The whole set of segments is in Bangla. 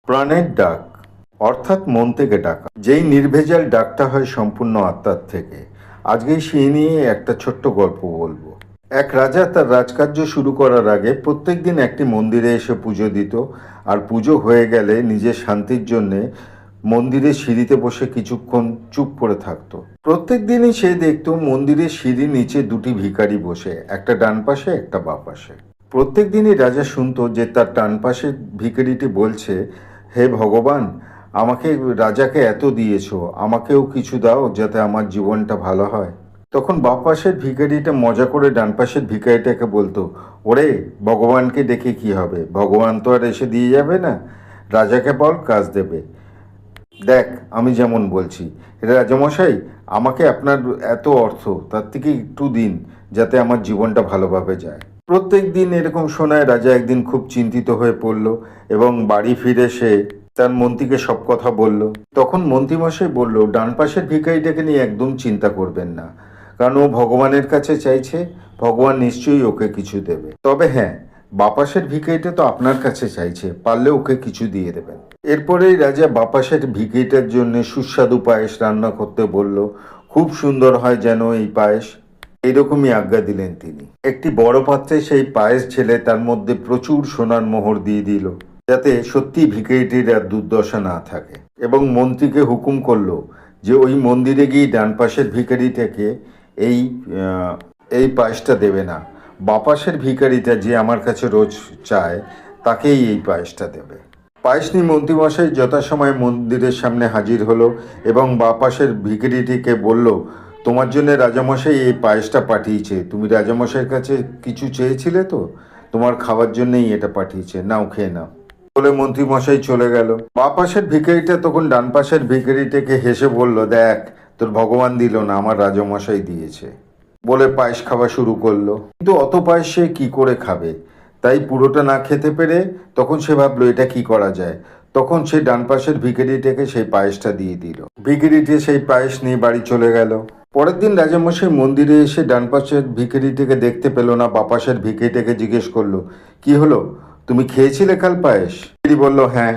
প্রাণের ডাক অর্থাৎ মন থেকে ডাকা, যেই নির্ভেজাল ডাকটা হয় সম্পূর্ণ আত্মার থেকে। আজকে সেই নিয়ে একটা ছোট্ট গল্প বলবো। এক রাজা তার রাজকার্য শুরু করার আগে প্রত্যেক দিন একটি মন্দিরে এসে পুজো দিত, আর পুজো হয়ে গেলে নিজের শান্তির জন্যে মন্দিরের সিঁড়িতে বসে কিছুক্ষণ চুপ করে থাকতো। প্রত্যেক দিনই সে দেখতো মন্দিরের সিঁড়ির নিচে দুটি ভিখারি বসে, একটা ডান পাশে একটা বাঁ পাশে। প্রত্যেক দিনই রাজা শুনতো যে তার ডান পাশের ভিখারিটি বলছে, হে ভগবান, আমাকে রাজাকে এত দিয়েছো, আমাকেও কিছু দাও যাতে আমার জীবনটা ভালো হয়। তখন বাঁ পাশের ভিখারিটা মজা করে ডান পাশের ভিখারিটাকে বলতো, ওরে, ভগবানকে ডেকে কি হবে, ভগবান তো আর এসে দিয়ে যাবে না, রাজাকে বল কাজ দেবে। দেখ, আমি যেমন বলছি, রাজামশাই, আমাকে আপনার এত অর্থ, তার থেকে একটু দিন যাতে আমার জীবনটা ভালোভাবে যায়। প্রত্যেক দিন এরকম শোনায় রাজা একদিন খুব চিন্তিত হয়ে পড়ল এবং বাড়ি ফিরে সে তার মন্ত্রীকে সব কথা বলল। তখন মন্ত্রীমশাই বলল, ডান পাশের ভিখারিটাকে নিয়ে একদম চিন্তা করবেন না, কারণ ও ভগবানের কাছে চাইছে, ভগবান নিশ্চয়ই ওকে কিছু দেবে। তবে হ্যাঁ, বাপাসের ভিখারিটা তো আপনার কাছে চাইছে, পারলে ওকে কিছু দিয়ে দেবেন। এরপরেই রাজা বাপাসের ভিখারিটার জন্য সুস্বাদু পায়েস রান্না করতে বলল। খুব সুন্দর হয় যেন এই পায়েস, এইরকমই আজ্ঞা দিলেন তিনি। একটি বড় পাত্রে সেই পায়েস ঢেলে তার মধ্যে প্রচুর সোনার মোহর দিয়ে দিল, যাতে সত্যি ভিখারিটির আর দুর্দশা না থাকে, এবং মন্ত্রীকে হুকুম করলো যে ওই মন্দিরে গিয়ে ডান পাশের ভিখারিটাকে এই পায়েসটা দেবে না, বাপাসের ভিখারিটা যে আমার কাছে রোজ চায় তাকেই এই পায়েসটা দেবে। পায়েস নিয়ে মন্ত্রীমশাই যথাসময়ে মন্দিরের সামনে হাজির হলো এবং বাপাসের ভিখারিটিকে বলল, তোমার জন্য রাজামশাই এই পায়েসটা পাঠিয়েছে, তুমি রাজামশাইয়ের কাছে কিছু চেয়েছিলে তো, তোমার খাওয়ার জন্যই এটা পাঠিয়েছে, নাও খেয়ে নাও। বলে মন্ত্রীমশাই চলে গেল। বাঁ পাশের ভিখারিটা তখন ডান পাশের ভিখারিটাকে হেসে বলল, দেখ, তোর ভগবান দিল না, আমার রাজামশাই দিয়েছে, বলে পায়েস খাওয়া শুরু করলো। কিন্তু অত পায়েস সে কি করে খাবে, তাই পুরোটা না খেতে পেরে তখন সে ভাবলো এটা কি করা যায়। তখন সে ডান পাশের ভিখারিটাকে সেই পায়েসটা দিয়ে দিল। ভিখারিটি সেই পায়েস নিয়ে বাড়ি চলে গেল। পরের দিন রাজামশাই মন্দিরে এসে ডান পাশের ভিখারিটাকে দেখতে পেল না। বাঁ পাশের ভিখারিটাকে জিজ্ঞেস করলো, কি হলো, তুমি খেয়েছিলে কাল পায়েস? ভিখারি বলল, হ্যাঁ,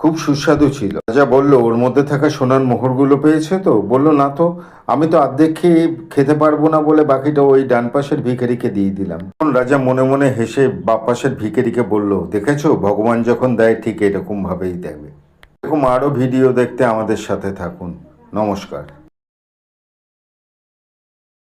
খুব সুস্বাদু ছিল। রাজা বলল, ওর মধ্যে থাকা সোনার মোহরগুলো পেয়েছে তো? বলল, না তো, আমি তো অর্ধেক খেয়ে খেতে পারবো না বলে বাকিটা ওই ডান পাশের ভিখারিকে দিয়ে দিলাম। তখন রাজা মনে মনে হেসে বাঁ পাশের ভিখারিকে বলল, দেখেছো, ভগবান যখন দেয় ঠিক এরকম ভাবেই দেবে। এরকম আরও ভিডিও দেখতে আমাদের সাথে থাকুন। নমস্কার।